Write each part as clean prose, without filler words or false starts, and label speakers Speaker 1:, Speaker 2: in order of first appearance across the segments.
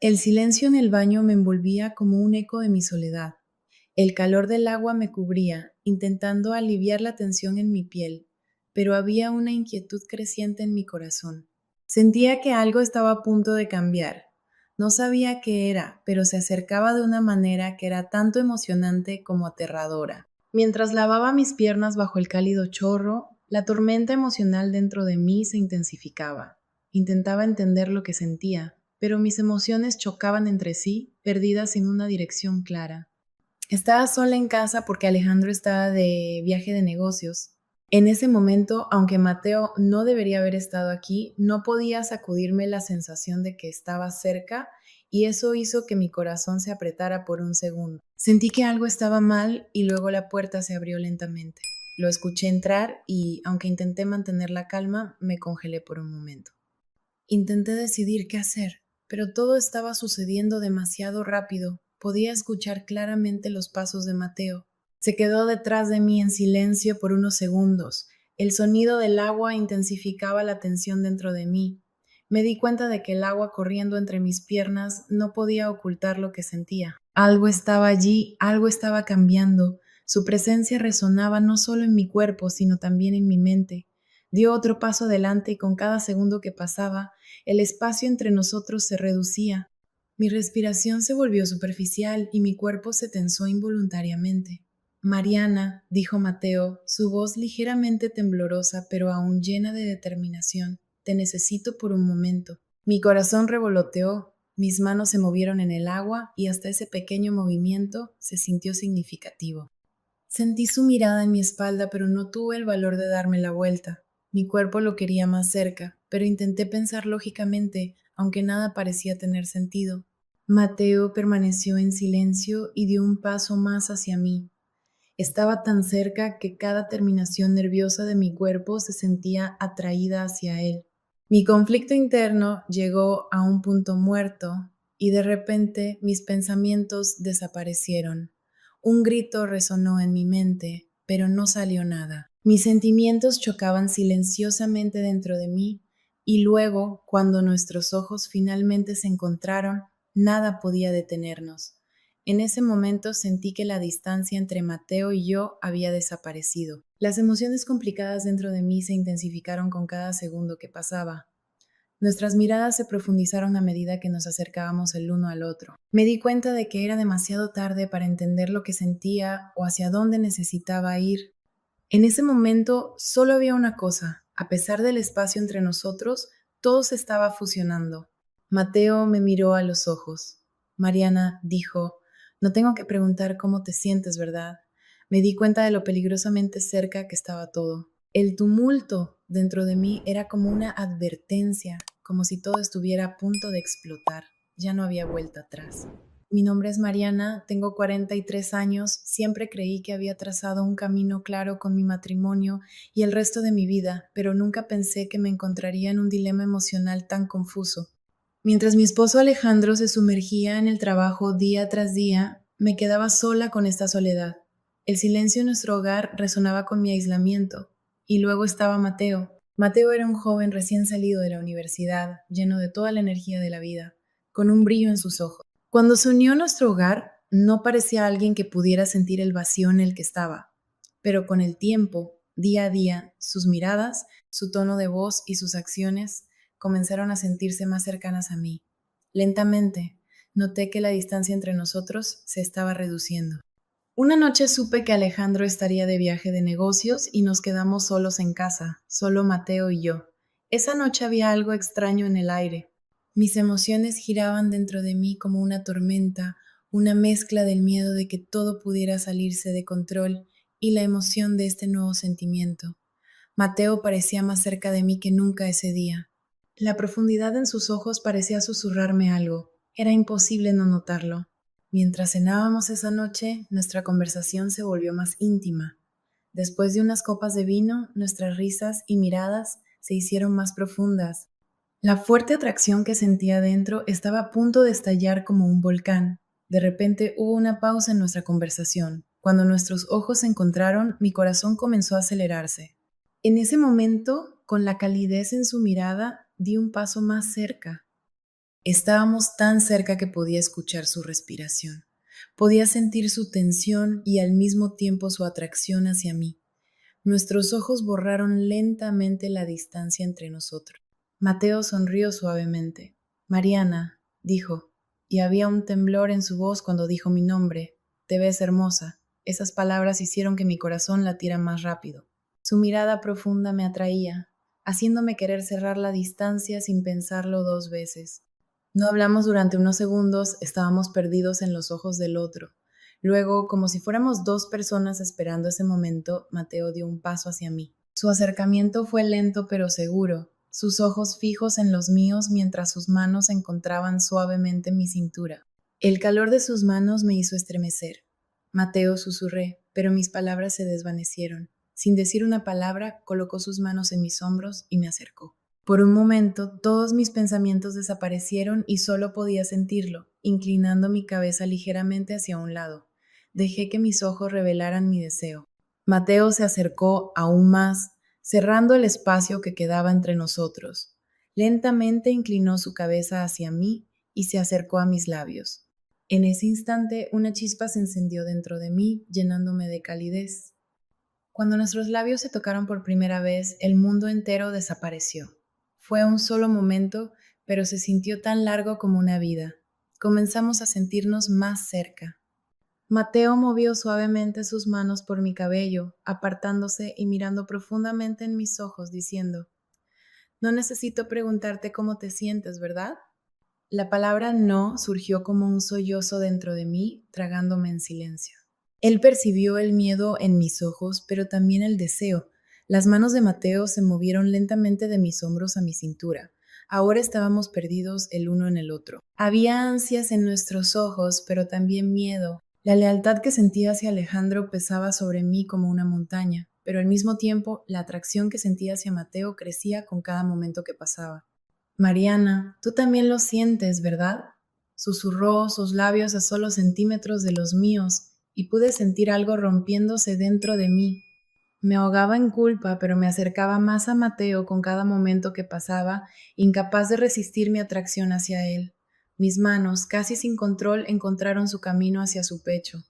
Speaker 1: El silencio en el baño me envolvía como un eco de mi soledad. El calor del agua me cubría, intentando aliviar la tensión en mi piel, pero había una inquietud creciente en mi corazón. Sentía que algo estaba a punto de cambiar. No sabía qué era, pero se acercaba de una manera que era tanto emocionante como aterradora. Mientras lavaba mis piernas bajo el cálido chorro, la tormenta emocional dentro de mí se intensificaba. Intentaba entender lo que sentía, pero mis emociones chocaban entre sí, perdidas sin una dirección clara. Estaba sola en casa porque Alejandro estaba de viaje de negocios. En ese momento, aunque Mateo no debería haber estado aquí, no podía sacudirme la sensación de que estaba cerca y eso hizo que mi corazón se apretara por un segundo. Sentí que algo estaba mal y luego la puerta se abrió lentamente. Lo escuché entrar y, aunque intenté mantener la calma, me congelé por un momento. Intenté decidir qué hacer, pero todo estaba sucediendo demasiado rápido. Podía escuchar claramente los pasos de Mateo. Se quedó detrás de mí en silencio por unos segundos. El sonido del agua intensificaba la tensión dentro de mí. Me di cuenta de que el agua corriendo entre mis piernas no podía ocultar lo que sentía. Algo estaba allí, algo estaba cambiando. Su presencia resonaba no solo en mi cuerpo, sino también en mi mente. Dio otro paso adelante y con cada segundo que pasaba, el espacio entre nosotros se reducía. Mi respiración se volvió superficial y mi cuerpo se tensó involuntariamente. Mariana, dijo Mateo, su voz ligeramente temblorosa pero aún llena de determinación, te necesito por un momento. Mi corazón revoloteó, mis manos se movieron en el agua y hasta ese pequeño movimiento se sintió significativo. Sentí su mirada en mi espalda, pero no tuve el valor de darme la vuelta. Mi cuerpo lo quería más cerca, pero intenté pensar lógicamente, aunque nada parecía tener sentido. Mateo permaneció en silencio y dio un paso más hacia mí. Estaba tan cerca que cada terminación nerviosa de mi cuerpo se sentía atraída hacia él. Mi conflicto interno llegó a un punto muerto y de repente mis pensamientos desaparecieron. Un grito resonó en mi mente, pero no salió nada. Mis sentimientos chocaban silenciosamente dentro de mí y luego, cuando nuestros ojos finalmente se encontraron, nada podía detenernos. En ese momento sentí que la distancia entre Mateo y yo había desaparecido. Las emociones complicadas dentro de mí se intensificaron con cada segundo que pasaba. Nuestras miradas se profundizaron a medida que nos acercábamos el uno al otro. Me di cuenta de que era demasiado tarde para entender lo que sentía o hacia dónde necesitaba ir. En ese momento solo había una cosa. A pesar del espacio entre nosotros, todo se estaba fusionando. Mateo me miró a los ojos. Mariana dijo, no tengo que preguntar cómo te sientes, ¿verdad? Me di cuenta de lo peligrosamente cerca que estaba todo. El tumulto dentro de mí era como una advertencia, como si todo estuviera a punto de explotar. Ya no había vuelta atrás. Mi nombre es Mariana, tengo 43 años, siempre creí que había trazado un camino claro con mi matrimonio y el resto de mi vida, pero nunca pensé que me encontraría en un dilema emocional tan confuso. Mientras mi esposo Alejandro se sumergía en el trabajo día tras día, me quedaba sola con esta soledad. El silencio en nuestro hogar resonaba con mi aislamiento. Y luego estaba Mateo. Mateo era un joven recién salido de la universidad, lleno de toda la energía de la vida, con un brillo en sus ojos. Cuando se unió a nuestro hogar, no parecía alguien que pudiera sentir el vacío en el que estaba, pero con el tiempo, día a día, sus miradas, su tono de voz y sus acciones comenzaron a sentirse más cercanas a mí. Lentamente, noté que la distancia entre nosotros se estaba reduciendo. Una noche supe que Alejandro estaría de viaje de negocios y nos quedamos solos en casa, solo Mateo y yo. Esa noche había algo extraño en el aire. Mis emociones giraban dentro de mí como una tormenta, una mezcla del miedo de que todo pudiera salirse de control y la emoción de este nuevo sentimiento. Mateo parecía más cerca de mí que nunca ese día. La profundidad en sus ojos parecía susurrarme algo. Era imposible no notarlo. Mientras cenábamos esa noche, nuestra conversación se volvió más íntima. Después de unas copas de vino, nuestras risas y miradas se hicieron más profundas. La fuerte atracción que sentía dentro estaba a punto de estallar como un volcán. De repente hubo una pausa en nuestra conversación. Cuando nuestros ojos se encontraron, mi corazón comenzó a acelerarse. En ese momento, con la calidez en su mirada, di un paso más cerca. Estábamos tan cerca que podía escuchar su respiración. Podía sentir su tensión y al mismo tiempo su atracción hacia mí. Nuestros ojos borraron lentamente la distancia entre nosotros. Mateo sonrió suavemente. Mariana, dijo, y había un temblor en su voz cuando dijo mi nombre. Te ves hermosa. Esas palabras hicieron que mi corazón latiera más rápido. Su mirada profunda me atraía, haciéndome querer cerrar la distancia sin pensarlo dos veces. No hablamos durante unos segundos, estábamos perdidos en los ojos del otro. Luego, como si fuéramos dos personas esperando ese momento, Mateo dio un paso hacia mí. Su acercamiento fue lento pero seguro, sus ojos fijos en los míos mientras sus manos encontraban suavemente mi cintura. El calor de sus manos me hizo estremecer. Mateo, susurré, pero mis palabras se desvanecieron. Sin decir una palabra, colocó sus manos en mis hombros y me acercó. Por un momento, todos mis pensamientos desaparecieron y solo podía sentirlo, inclinando mi cabeza ligeramente hacia un lado. Dejé que mis ojos revelaran mi deseo. Mateo se acercó aún más, cerrando el espacio que quedaba entre nosotros. Lentamente inclinó su cabeza hacia mí y se acercó a mis labios. En ese instante, una chispa se encendió dentro de mí, llenándome de calidez. Cuando nuestros labios se tocaron por primera vez, el mundo entero desapareció. Fue un solo momento, pero se sintió tan largo como una vida. Comenzamos a sentirnos más cerca. Mateo movió suavemente sus manos por mi cabello, apartándose y mirando profundamente en mis ojos, diciendo, no necesito preguntarte cómo te sientes, ¿verdad? La palabra no surgió como un sollozo dentro de mí, tragándome en silencio. Él percibió el miedo en mis ojos, pero también el deseo. Las manos de Mateo se movieron lentamente de mis hombros a mi cintura. Ahora estábamos perdidos el uno en el otro. Había ansias en nuestros ojos, pero también miedo. La lealtad que sentía hacia Alejandro pesaba sobre mí como una montaña, pero al mismo tiempo la atracción que sentía hacia Mateo crecía con cada momento que pasaba. Mariana, tú también lo sientes, ¿verdad? Susurró sus labios a solo centímetros de los míos y pude sentir algo rompiéndose dentro de mí. Me ahogaba en culpa, pero me acercaba más a Mateo con cada momento que pasaba, incapaz de resistir mi atracción hacia él. Mis manos, casi sin control, encontraron su camino hacia su pecho.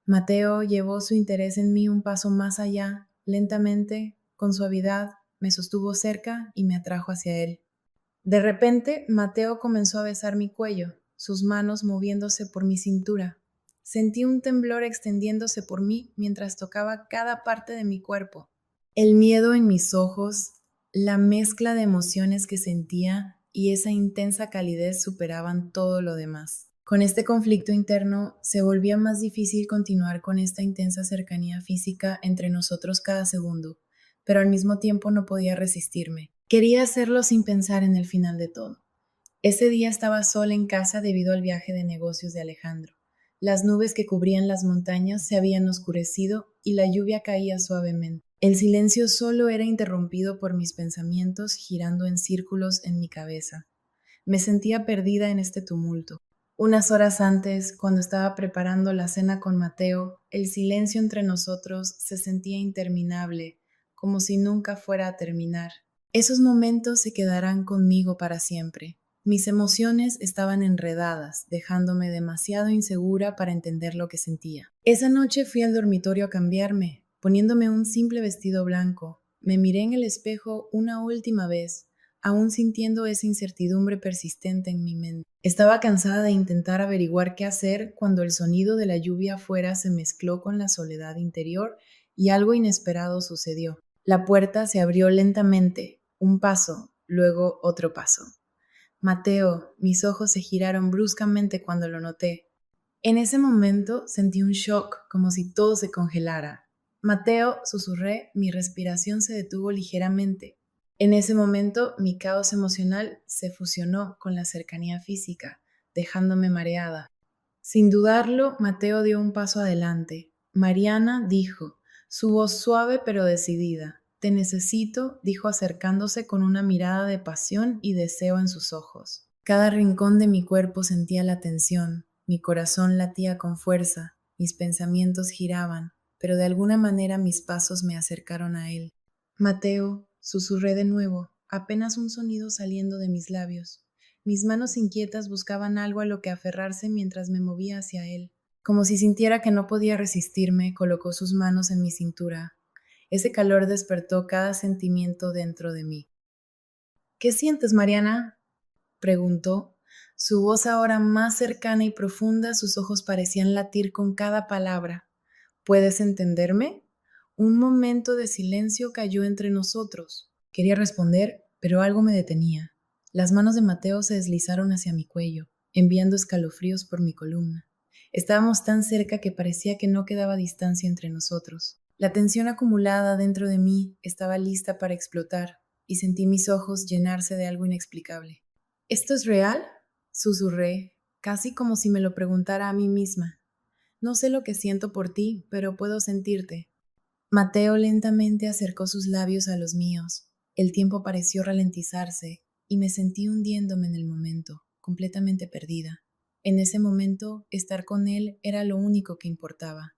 Speaker 1: Mateo llevó su interés en mí un paso más allá, lentamente, con suavidad, me sostuvo cerca y me atrajo hacia él. De repente, Mateo comenzó a besar mi cuello, sus manos moviéndose por mi cintura. Sentí un temblor extendiéndose por mí mientras tocaba cada parte de mi cuerpo. El miedo en mis ojos, la mezcla de emociones que sentía y esa intensa calidez superaban todo lo demás. Con este conflicto interno, se volvía más difícil continuar con esta intensa cercanía física entre nosotros cada segundo, pero al mismo tiempo no podía resistirme. Quería hacerlo sin pensar en el final de todo. Ese día estaba sola en casa debido al viaje de negocios de Alejandro. Las nubes que cubrían las montañas se habían oscurecido y la lluvia caía suavemente. El silencio solo era interrumpido por mis pensamientos girando en círculos en mi cabeza. Me sentía perdida en este tumulto. Unas horas antes, cuando estaba preparando la cena con Mateo, el silencio entre nosotros se sentía interminable, como si nunca fuera a terminar. Esos momentos se quedarán conmigo para siempre. Mis emociones estaban enredadas, dejándome demasiado insegura para entender lo que sentía. Esa noche fui al dormitorio a cambiarme, poniéndome un simple vestido blanco. Me miré en el espejo una última vez, aún sintiendo esa incertidumbre persistente en mi mente. Estaba cansada de intentar averiguar qué hacer cuando el sonido de la lluvia afuera se mezcló con la soledad interior y algo inesperado sucedió. La puerta se abrió lentamente, un paso, luego otro paso. Mateo, mis ojos se giraron bruscamente cuando lo noté. En ese momento sentí un shock, como si todo se congelara. Mateo, susurré, mi respiración se detuvo ligeramente. En ese momento mi caos emocional se fusionó con la cercanía física, dejándome mareada. Sin dudarlo, Mateo dio un paso adelante. Mariana dijo, su voz suave pero decidida. Te necesito, dijo acercándose con una mirada de pasión y deseo en sus ojos. Cada rincón de mi cuerpo sentía la tensión, mi corazón latía con fuerza, mis pensamientos giraban, pero de alguna manera mis pasos me acercaron a él. Mateo, susurré de nuevo, apenas un sonido saliendo de mis labios. Mis manos inquietas buscaban algo a lo que aferrarse mientras me movía hacia él. Como si sintiera que no podía resistirme, colocó sus manos en mi cintura. Ese calor despertó cada sentimiento dentro de mí. ¿Qué sientes, Mariana?, preguntó. Su voz ahora más cercana y profunda, sus ojos parecían latir con cada palabra. ¿Puedes entenderme? Un momento de silencio cayó entre nosotros. Quería responder, pero algo me detenía. Las manos de Mateo se deslizaron hacia mi cuello, enviando escalofríos por mi columna. Estábamos tan cerca que parecía que no quedaba distancia entre nosotros. La tensión acumulada dentro de mí estaba lista para explotar, y sentí mis ojos llenarse de algo inexplicable. ¿Esto es real?, susurré, casi como si me lo preguntara a mí misma. No sé lo que siento por ti, pero puedo sentirte. Mateo lentamente acercó sus labios a los míos. El tiempo pareció ralentizarse y me sentí hundiéndome en el momento, completamente perdida. En ese momento, estar con él era lo único que importaba.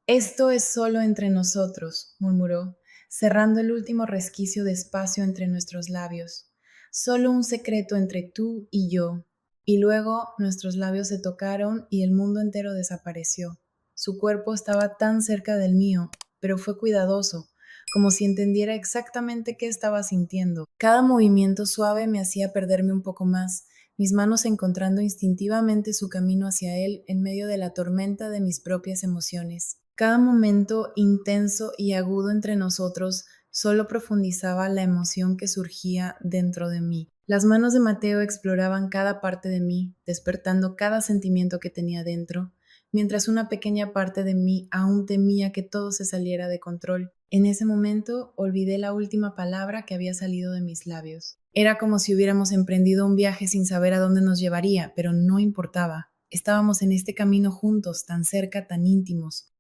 Speaker 1: Esto es solo entre nosotros, murmuró, cerrando el último resquicio de espacio entre nuestros labios. Solo un secreto entre tú y yo. Y luego nuestros labios se tocaron y el mundo entero desapareció. Su cuerpo estaba tan cerca del mío, pero fue cuidadoso, como si entendiera exactamente qué estaba sintiendo. Cada movimiento suave me hacía perderme un poco más, mis manos encontrando instintivamente su camino hacia él en medio de la tormenta de mis propias emociones. Cada momento intenso y agudo entre nosotros solo profundizaba la emoción que surgía dentro de mí. Las manos de Mateo exploraban cada parte de mí, despertando cada sentimiento que tenía dentro, mientras una pequeña parte de mí aún temía que todo se saliera de control. En ese momento olvidé la última palabra que había salido de mis labios. Era como si hubiéramos emprendido un viaje sin saber a dónde nos llevaría, pero no importaba. Estábamos en este camino juntos, tan cerca, tan íntimos.